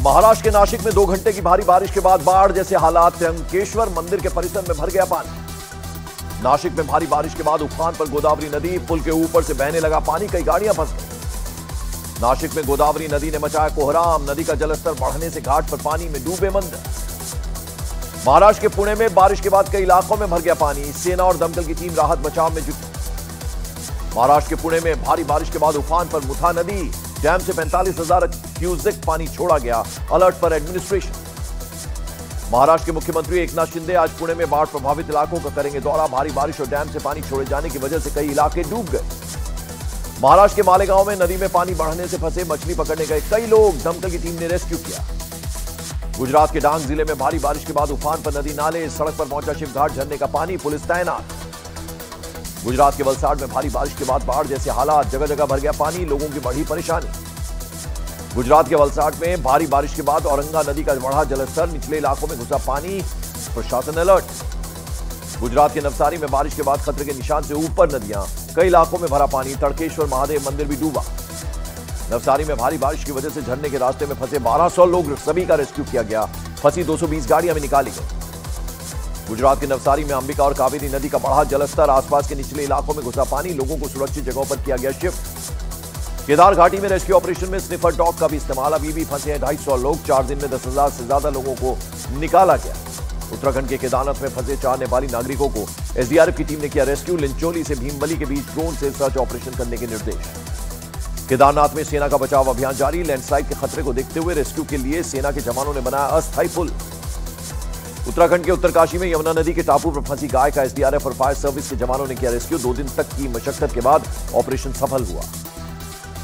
महाराष्ट्र के नासिक में 2 घंटे की भारी बारिश के बाद बाढ़ जैसे हालात। त्र्यंबकेश्वर मंदिर के परिसर में भर गया पानी। नासिक में भारी बारिश के बाद उफान पर गोदावरी नदी, पुल के ऊपर से बहने लगा पानी, कई गाड़ियां फंस गई। नासिक में गोदावरी नदी ने मचाया कोहराम। नदी का जलस्तर बढ़ने से घाट पर पानी में डूबे मंदिर। महाराष्ट्र के पुणे में बारिश के बाद कई इलाकों में भर गया पानी। सेना और दमकल की टीम राहत बचाव में जुटी। महाराष्ट्र के पुणे में भारी बारिश के बाद उफान पर मुथा नदी, डैम से 45,000 क्यूसेक पानी छोड़ा गया। अलर्ट पर एडमिनिस्ट्रेशन। महाराष्ट्र के मुख्यमंत्री एकनाथ शिंदे आज पुणे में बाढ़ प्रभावित इलाकों का करेंगे दौरा। भारी बारिश और डैम से पानी छोड़े जाने की वजह से कई इलाके डूब गए। महाराष्ट्र के मालेगांव में नदी में पानी बढ़ने से फंसे मछली पकड़ने गए कई लोग, दमकल की टीम ने रेस्क्यू किया। गुजरात के डांग जिले में भारी बारिश के बाद उफान पर नदी नाले, सड़क पर पहुंचा शिवघाट झरने का पानी, पुलिस तैनात। गुजरात के वलसाड में भारी बारिश के बाद बाढ़ जैसे हालात, जगह जगह भर गया पानी, लोगों की बढ़ी परेशानी। गुजरात के वलसाड में भारी बारिश के बाद औरंगा नदी का बढ़ा जलस्तर, निचले इलाकों में घुसा पानी, प्रशासन अलर्ट। गुजरात के नवसारी में बारिश के बाद खतरे के निशान से ऊपर नदियां, कई इलाकों में भरा पानी, तड़केश्वर महादेव मंदिर भी डूबा। नवसारी में भारी बारिश की वजह से झरने के रास्ते में फंसे 1200 लोग, सभी का रेस्क्यू किया गया। फंसी 220 गाड़ियां भी निकाली गई। गुजरात के नवसारी में अंबिका और कावेरी नदी का बढ़ा जलस्तर, आसपास के निचले इलाकों में घुसा पानी, लोगों को सुरक्षित जगहों पर किया गया शिफ्ट। केदार घाटी में रेस्क्यू ऑपरेशन में स्निफर डॉग का भी इस्तेमाल। अभी भी फंसे हैं 250 लोग। 4 दिन में 10,000 से ज्यादा लोगों को निकाला गया। उत्तराखंड के केदारनाथ में फंसे 4 नेपाली नागरिकों को एसडीआरएफ की टीम ने किया रेस्क्यू। लिंचोली से भीमबली के बीच ड्रोन से सर्च ऑपरेशन करने के निर्देश। केदारनाथ में सेना का बचाव अभियान जारी। लैंडस्लाइड के खतरे को देखते हुए रेस्क्यू के लिए सेना के जवानों ने बनाया अस्थायी पुल। उत्तराखंड के उत्तरकाशी में यमुना नदी के टापू पर फंसी गाय का एसडीआरएफ और फायर सर्विस के जवानों ने किया रेस्क्यू। 2 दिन तक की मशक्कत के बाद ऑपरेशन सफल हुआ।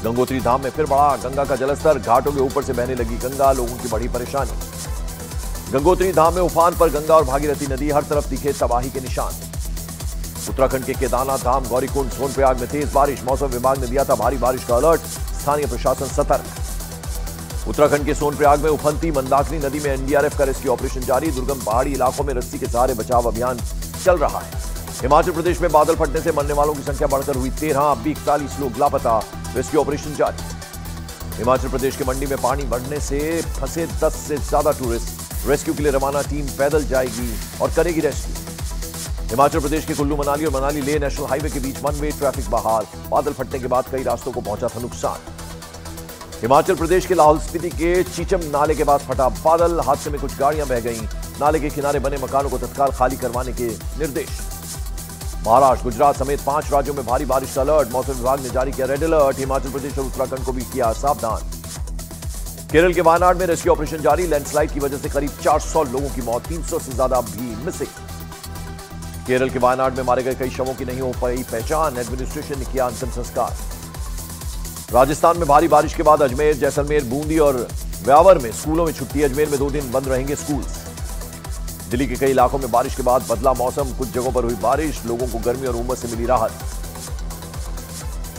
गंगोत्री धाम में फिर बढ़ा गंगा का जलस्तर, घाटों के ऊपर से बहने लगी गंगा, लोगों की बढ़ी परेशानी। गंगोत्री धाम में उफान पर गंगा और भागीरथी नदी, हर तरफ दिखे तबाही के निशान। उत्तराखंड के केदारनाथ धाम, गौरीकुंड, सोनप्रयाग में तेज बारिश। मौसम विभाग ने दिया था भारी बारिश का अलर्ट, स्थानीय प्रशासन सतर्क। उत्तराखंड के सोनप्रयाग में उफनती मंदाकिनी नदी में एनडीआरएफ का रेस्क्यू ऑपरेशन जारी। दुर्गम पहाड़ी इलाकों में रस्सी के सहारे बचाव अभियान चल रहा है। हिमाचल प्रदेश में बादल फटने से मरने वालों की संख्या बढ़कर हुई 13। अब भी 41 लोग लापता, रेस्क्यू ऑपरेशन जारी। हिमाचल प्रदेश के मंडी में पानी बढ़ने से फंसे 10 से ज्यादा टूरिस्ट। रेस्क्यू के लिए रवाना टीम पैदल जाएगी और करेगी रेस्क्यू। हिमाचल प्रदेश के कुल्लू मनाली और मनाली लेह नेशनल हाईवे के बीच 1 वे ट्रैफिक बहाल। बादल फटने के बाद कई रास्तों को पहुंचा था नुकसान। हिमाचल प्रदेश के लाहौल स्पीति के चीचम नाले के बाद फटा बादल, हादसे में कुछ गाड़ियां बह गईं। नाले के किनारे बने मकानों को तत्काल खाली करवाने के निर्देश। महाराष्ट्र, गुजरात समेत 5 राज्यों में भारी बारिश का अलर्ट। मौसम विभाग ने जारी किया रेड अलर्ट। हिमाचल प्रदेश और उत्तराखंड को भी किया सावधान। केरल के वायनाड में रेस्क्यू ऑपरेशन जारी। लैंडस्लाइड की वजह से करीब 400 लोगों की मौत, 300 से ज्यादा भी मिसिंग। केरल के वायनाड में मारे गए कई शवों की नहीं हो पाई पहचान। एडमिनिस्ट्रेशन ने किया अंतिम संस्कार। राजस्थान में भारी बारिश के बाद अजमेर, जैसलमेर, बूंदी और व्यावर में स्कूलों में छुट्टी। अजमेर में 2 दिन बंद रहेंगे स्कूल। दिल्ली के कई इलाकों में बारिश के बाद बदला मौसम। कुछ जगहों पर हुई बारिश, लोगों को गर्मी और उमस से मिली राहत।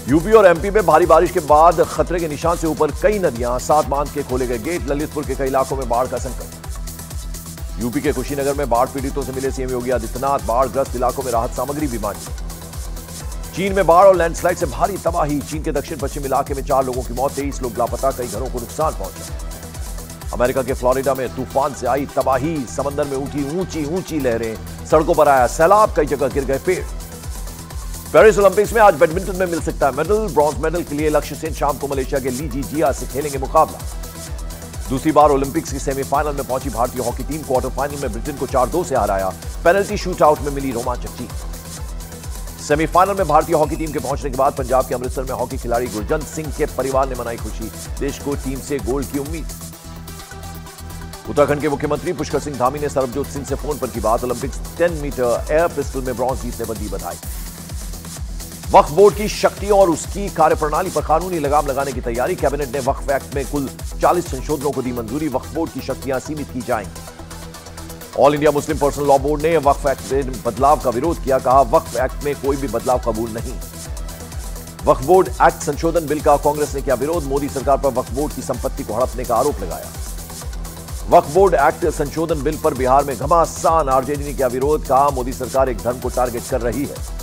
यूपी और एमपी में भारी बारिश के बाद खतरे के निशान से ऊपर कई नदियां, 7 बांध के खोले गए गेट। ललितपुर के कई इलाकों में बाढ़ का संकट। यूपी के कुशीनगर में बाढ़ पीड़ितों से मिले सीएम योगी आदित्यनाथ। बाढ़ग्रस्त इलाकों में राहत सामग्री भी बांटी। चीन में बाढ़ और लैंडस्लाइड से भारी तबाही। चीन के दक्षिण पश्चिम इलाके में 4 लोगों की मौत, 23 लोग लापता, कई घरों को नुकसान पहुंचा। अमेरिका के फ्लोरिडा में तूफान से आई तबाही। समंदर में उठी ऊंची ऊंची लहरें, सड़कों पर आया सैलाब, कई जगह गिर गए पेड़। पेरिस ओलंपिक्स में आज बैडमिंटन में मिल सकता है मेडल। ब्रॉन्ज मेडल के लिए लक्ष्य सेन शाम को मलेशिया के ली जी जिया से खेलेंगे मुकाबला। दूसरी बार ओलंपिक्स की सेमीफाइनल में पहुंची भारतीय हॉकी टीम क्वार्टर फाइनल में ब्रिटेन को 4-2 से हराया। पेनल्टी शूटआउट में मिली रोमांचक जीत। सेमीफाइनल में भारतीय हॉकी टीम के पहुंचने के बाद पंजाब के अमृतसर में हॉकी खिलाड़ी गुरजंत सिंह के परिवार ने मनाई खुशी। देश को टीम से गोल्ड की उम्मीद। उत्तराखंड के मुख्यमंत्री पुष्कर सिंह धामी ने सरबजोत सिंह से फोन पर की बात। ओलंपिक्स 10 मीटर एयर पिस्टल में ब्रॉन्ज जीतने पर दी बधाई। वक्फ बोर्ड की शक्तियों और उसकी कार्यप्रणाली पर कानूनी लगाम लगाने की तैयारी। कैबिनेट ने वक्फ एक्ट में कुल 40 संशोधनों को दी मंजूरी। वक्फ बोर्ड की शक्तियां सीमित की जाएंगी। All India Muslim personal law board ने वक्फ एक्ट में बदलाव का विरोध किया। कहा, वक्फ एक्ट में कोई भी बदलाव कबूल नहीं। वक्फ बोर्ड एक्ट संशोधन बिल का कांग्रेस ने किया विरोध। मोदी सरकार पर वक्फ बोर्ड की संपत्ति को हड़पने का आरोप लगाया। वक्फ बोर्ड एक्ट संशोधन बिल पर बिहार में घमासान। आरजेडी ने किया विरोध। कहा, मोदी सरकार एक धर्म को टारगेट कर रही है।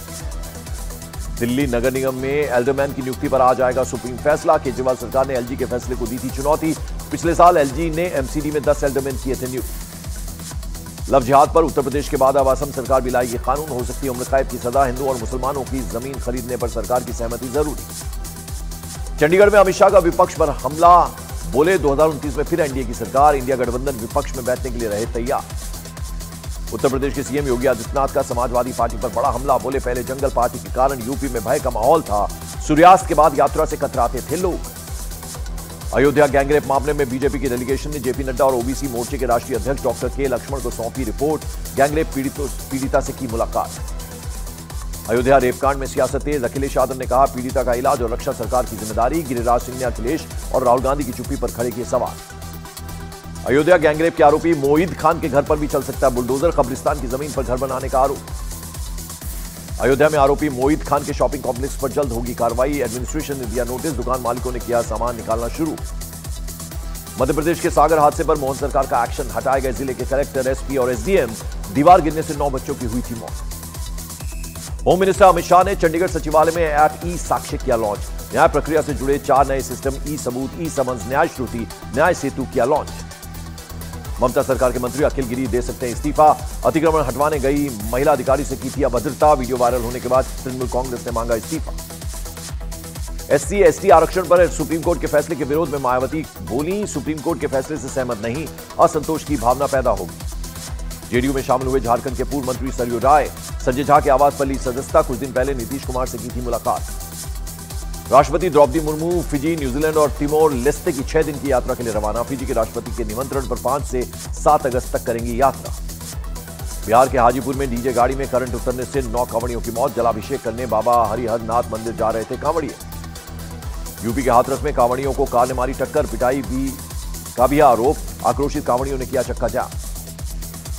दिल्ली नगर निगम में एल्डरमैन की नियुक्ति पर आ जाएगा सुप्रीम फैसला। केजरीवाल सरकार ने एलजी के फैसले को दी थी चुनौती। पिछले साल एलजी ने एमसीडी में 10 एल्डरमैन किए थे नियुक्त। लव जिहाद पर उत्तर प्रदेश के बाद अब असम सरकार भी लाएगी कानून, हो सकती है उम्र कैद की सजा। हिंदू और मुसलमानों की जमीन खरीदने पर सरकार की सहमति जरूरी। चंडीगढ़ में अमित शाह का विपक्ष पर हमला, बोले 2029 में फिर एनडीए की सरकार। इंडिया गठबंधन विपक्ष में बैठने के लिए रहे तैयार। उत्तर प्रदेश के सीएम योगी आदित्यनाथ का समाजवादी पार्टी पर बड़ा हमला, बोले पहले जंगल पार्टी के कारण यूपी में भय का माहौल था, सूर्यास्त के बाद यात्रा से कतराते थे लोग। अयोध्या गैंगरेप मामले में बीजेपी की डेलीगेशन ने जेपी नड्डा और ओबीसी मोर्चे के राष्ट्रीय अध्यक्ष डॉक्टर के लक्ष्मण को सौंपी रिपोर्ट। गैंगरेप पीड़िता से की मुलाकात। अयोध्या रेपकांड में सियासत तेज, अखिलेश यादव ने कहा पीड़िता का इलाज और रक्षा सरकार की जिम्मेदारी। गिरिराज सिंह ने अखिलेश और राहुल गांधी की चुप्पी पर खड़े किए सवाल। अयोध्या गैंगरेप के आरोपी मोईद खान के घर पर भी चल सकता है बुलडोजर, कब्रिस्तान की जमीन पर घर बनाने का आरोप। अयोध्या में आरोपी मोईद खान के शॉपिंग कॉम्प्लेक्स पर जल्द होगी कार्रवाई। एडमिनिस्ट्रेशन ने दिया नोटिस, दुकान मालिकों ने किया सामान निकालना शुरू। मध्य प्रदेश के सागर हादसे पर मोहन सरकार का एक्शन, हटाए गए जिले के कलेक्टर, एसपी और एसडीएम। दीवार गिरने से 9 बच्चों की हुई थी मौत। होम मिनिस्टर अमित शाह ने चंडीगढ़ सचिवालय में ऐप ई साक्ष्य किया लॉन्च। न्याय प्रक्रिया से जुड़े 4 नए सिस्टम ई सबूत, ई समन्स, न्याय श्रुति, न्याय सेतु किया लॉन्च। ममता सरकार के मंत्री अखिल गिरी दे सकते हैं इस्तीफा। अतिक्रमण हटवाने गई महिला अधिकारी से की थी अभद्रता, वीडियो वायरल होने के बाद तृणमूल कांग्रेस ने मांगा इस्तीफा। एससी एसटी आरक्षण पर सुप्रीम कोर्ट के फैसले के विरोध में मायावती बोली, सुप्रीम कोर्ट के फैसले से सहमत नहीं, असंतोष की भावना पैदा होगी। जेडीयू में शामिल हुए झारखंड के पूर्व मंत्री सरयू राय, संजय झा के आवास पर ली सदस्यता। कुछ दिन पहले नीतीश कुमार से की थी मुलाकात। राष्ट्रपति द्रौपदी मुर्मू फिजी, न्यूजीलैंड और तिमोर लेस्ते की 6 दिन की यात्रा के लिए रवाना। फिजी के राष्ट्रपति के निमंत्रण पर 5 से 7 अगस्त तक करेंगी यात्रा। बिहार के हाजीपुर में डीजे गाड़ी में करंट उतरने से 9 कांवड़ियों की मौत। जलाभिषेक करने बाबा हरिहर नाथ मंदिर जा रहे थे कांवड़िए। यूपी के हाथरस में कांवड़ियों को कार ने मारी टक्कर, पिटाई का भी आरोप। आक्रोशित कांवड़ियों ने किया चक्का जाम।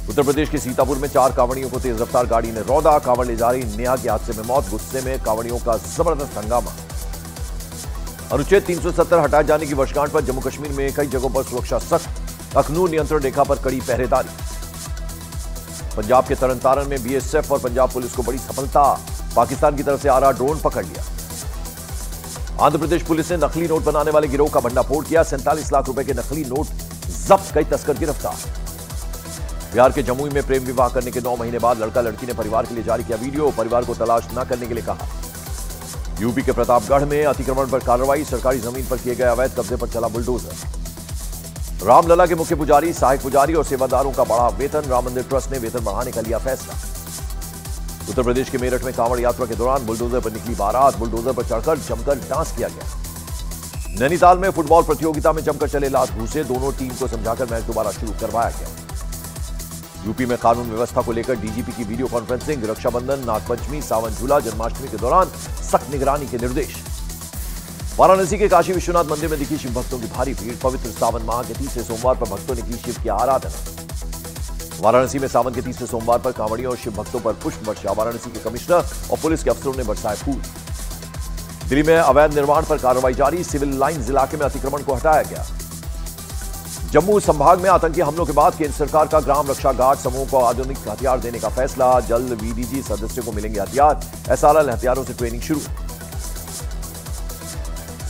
उत्तर प्रदेश के सीतापुर में 4 कांवड़ियों को तेज रफ्तार गाड़ी ने रौदा। कांवड़ ले जा रही नेहा के हादसे में मौत। गुस्से में कांवड़ियों का जबरदस्त हंगामा। अनुच्छेद 370 हटाए जाने की वर्षगांठ पर जम्मू कश्मीर में कई जगहों पर सुरक्षा सख्त। अखनूर नियंत्रण रेखा पर कड़ी पहरेदारी। पंजाब के तरनतारन में बीएसएफ और पंजाब पुलिस को बड़ी सफलता, पाकिस्तान की तरफ से आ रहा ड्रोन पकड़ लिया। आंध्र प्रदेश पुलिस ने नकली नोट बनाने वाले गिरोह का भंडाफोड़ किया। 47 लाख रुपए के नकली नोट जब्त, कई तस्कर गिरफ्तार। बिहार के जमुई में प्रेम विवाह करने के 9 महीने बाद लड़का लड़की ने परिवार के लिए जारी किया वीडियो, परिवार को तलाश न करने के लिए कहा। यूपी के प्रतापगढ़ में अतिक्रमण पर कार्रवाई, सरकारी जमीन पर किए गए अवैध कब्जे पर चला बुलडोजर। रामलला के मुख्य पुजारी, सहायक पुजारी और सेवादारों का बढ़ा वेतन। राम मंदिर ट्रस्ट ने वेतन बढ़ाने का लिया फैसला। उत्तर प्रदेश के मेरठ में कांवड़ यात्रा के दौरान बुलडोजर पर निकली बारात, बुलडोजर पर चढ़कर जमकर डांस किया गया। नैनीताल में फुटबॉल प्रतियोगिता में जमकर चले लात घूसे, दोनों टीम को समझाकर मैच दोबारा शुरू करवाया गया। यूपी में कानून व्यवस्था को लेकर डीजीपी की वीडियो कॉन्फ्रेंसिंग। रक्षाबंधन, नागपंचमी, सावन झूला, जन्माष्टमी के दौरान सख्त निगरानी के निर्देश। वाराणसी के काशी विश्वनाथ मंदिर में दिखी शिव भक्तों की भारी भीड़। पवित्र सावन माह के तीसरे सोमवार पर भक्तों ने की शिव की आराधना। वाराणसी में सावन के तीसरे सोमवार पर कांवड़ियों और शिव भक्तों पर पुष्प वर्षा। वाराणसी के कमिश्नर और पुलिस के अफसरों ने बरसाए फूल। दिल्ली में अवैध निर्माण पर कार्रवाई जारी। सिविल लाइंस इलाके में अतिक्रमण को हटाया गया। जम्मू संभाग में आतंकी हमलों के बाद केंद्र सरकार का ग्राम रक्षा गार्ड समूह को आधुनिक हथियार देने का फैसला। जल्द वीडीजी सदस्यों को मिलेंगे हथियार। एसआरएल हथियारों से ट्रेनिंग शुरू।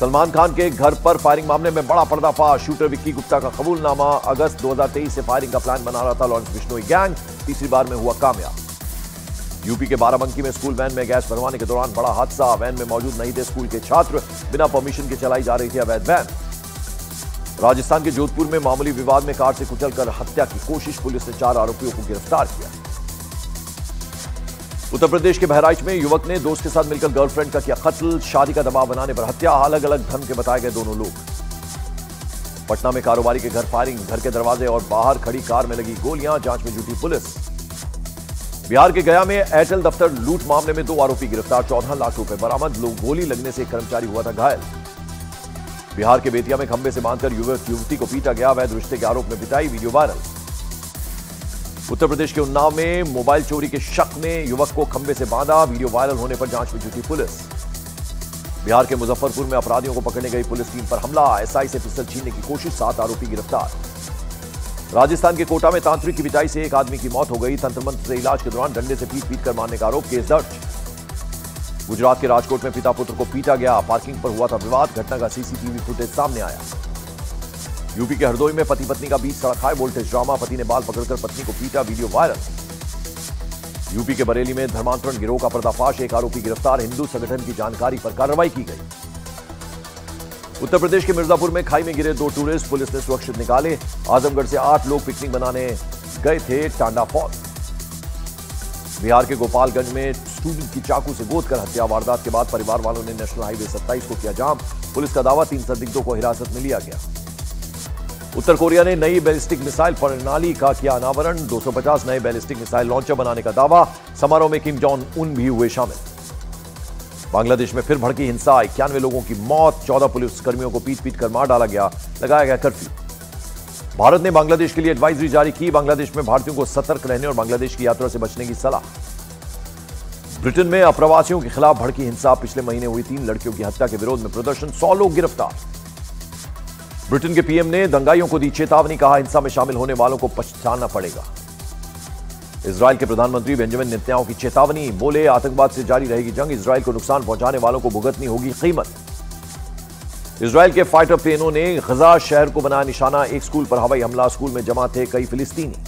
सलमान खान के घर पर फायरिंग मामले में बड़ा पर्दाफाश। शूटर विक्की गुप्ता का कबूलनामा। अगस्त 2023 से फायरिंग का प्लान बना रहा था लॉरेंस बिश्नोई गैंग, तीसरी बार में हुआ कामयाब। यूपी के बाराबंकी में स्कूल वैन में गैस भरवाने के दौरान बड़ा हादसा। वैन में मौजूद नहीं थे स्कूल के छात्र, बिना परमिशन के चलाई जा रही थी अवैध वैन। राजस्थान के जोधपुर में मामूली विवाद में कार से कुचलकर हत्या की कोशिश, पुलिस ने 4 आरोपियों को गिरफ्तार किया। उत्तर प्रदेश के बहराइच में युवक ने दोस्त के साथ मिलकर गर्लफ्रेंड का किया कत्ल। शादी का दबाव बनाने पर हत्या। अलग अलग धर्म के बताए गए दोनों लोग। पटना में कारोबारी के घर फायरिंग, घर के दरवाजे और बाहर खड़ी कार में लगी गोलियां, जांच में जुटी पुलिस। बिहार के गया में एयरटेल दफ्तर लूट मामले में 2 आरोपी गिरफ्तार। 14 लाख रुपए बरामद। गोली लगने से एक कर्मचारी हुआ था घायल। बिहार के बेतिया में खंबे से बांधकर युवक युवती को पीटा गया। अवैध रिश्ते के आरोप में पिटाई, वीडियो वायरल। उत्तर प्रदेश के उन्नाव में मोबाइल चोरी के शक में युवक को खंबे से बांधा, वीडियो वायरल होने पर जांच में जुटी पुलिस। बिहार के मुजफ्फरपुर में अपराधियों को पकड़ने गई पुलिस टीम पर हमला। एसआई से पिस्टल छीनने की कोशिश, 7 आरोपी गिरफ्तार। राजस्थान के कोटा में तांत्रिक की पिटाई से एक आदमी की मौत हो गई। तंत्र मंत्र से इलाज के दौरान डंडे से पीट कर मारने का आरोप, केस दर्ज। गुजरात के राजकोट में पिता पुत्र को पीटा गया। पार्किंग पर हुआ था विवाद। घटना का सीसीटीवी फुटेज सामने आया। यूपी के हरदोई में पति पत्नी का बीच सड़क हाई वोल्टेज ड्रामा, पति ने बाल पकड़कर पत्नी को पीटा, वीडियो वायरल। यूपी के बरेली में धर्मांतरण गिरोह का पर्दाफाश, एक आरोपी गिरफ्तार, हिंदू संगठन की जानकारी पर कार्रवाई की गई। उत्तर प्रदेश के मिर्जापुर में खाई में गिरे 2 टूरिस्ट पुलिस ने सुरक्षित निकाले। आजमगढ़ से 8 लोग पिकनिक बनाने गए थे टांडा फॉल। बिहार के गोपालगंज में स्टूडेंट की चाकू से गोद कर हत्या, वारदात के बाद परिवार वालों ने नेशनल हाईवे 27 को किया जाम। पुलिस का दावा 3 संदिग्धों को हिरासत में लिया गया। उत्तर कोरिया ने नई बैलिस्टिक मिसाइल प्रणाली का किया अनावरण, 250 नए बैलिस्टिक मिसाइल लॉन्चर बनाने का दावा। समारोह में किम जोंग उन भी हुए शामिल। बांग्लादेश में फिर भड़की हिंसा, 91 लोगों की मौत, 14 पुलिसकर्मियों को पीट कर मार डाला गया, लगाया गया कर्फ्यू। भारत ने बांग्लादेश के लिए एडवाइजरी जारी की, बांग्लादेश में भारतीयों को सतर्क रहने और बांग्लादेश की यात्रा से बचने की सलाह। ब्रिटेन में अप्रवासियों के खिलाफ भड़की हिंसा, पिछले महीने हुई 3 लड़कियों की हत्या के विरोध में प्रदर्शन, 100 लोग गिरफ्तार। ब्रिटेन के पीएम ने दंगाइयों को दी चेतावनी, कहा हिंसा में शामिल होने वालों को पछताना पड़ेगा। इजरायल के प्रधानमंत्री बेंजामिन नेतन्याहू की चेतावनी, बोले आतंकवाद से जारी रहेगी जंग, इजरायल को नुकसान पहुंचाने वालों को भुगतनी होगी कीमत। इजरायल के फाइटर प्लेनों ने गजा शहर को बनाया निशाना, एक स्कूल पर हवाई हमला, स्कूल में जमा थे कई फिलिस्तीनी।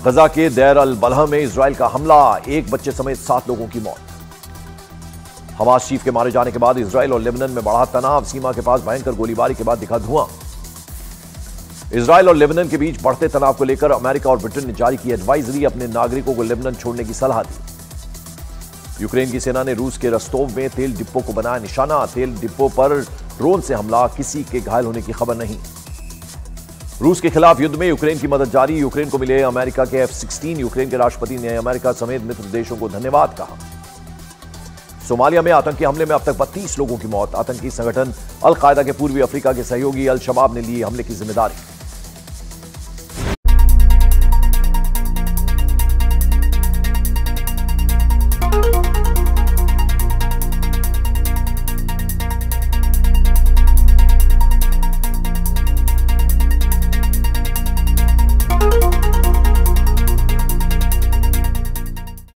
गजा के दैर अल बलह में इजरायल का हमला, 1 बच्चे समेत 7 लोगों की मौत। हमास चीफ के मारे जाने के बाद इजरायल और लेबनान में बढ़ा तनाव, सीमा के पास भयंकर गोलीबारी के बाद दिखा धुआं। इजरायल और लेबनान के बीच बढ़ते तनाव को लेकर अमेरिका और ब्रिटेन ने जारी की एडवाइजरी, अपने नागरिकों को लेबनान छोड़ने की सलाह दी। यूक्रेन की सेना ने रूस के रस्तोव में तेल डिपो को बनाया निशाना, तेल डिपो पर ड्रोन से हमला, किसी के घायल होने की खबर नहीं। रूस के खिलाफ युद्ध में यूक्रेन की मदद जारी, यूक्रेन को मिले अमेरिका के F-16, यूक्रेन के राष्ट्रपति ने अमेरिका समेत मित्र देशों को धन्यवाद कहा। सोमालिया में आतंकी हमले में अब तक 32 लोगों की मौत, आतंकी संगठन अल कायदा के पूर्वी अफ्रीका के सहयोगी अल शबाब ने ली हमले की जिम्मेदारी।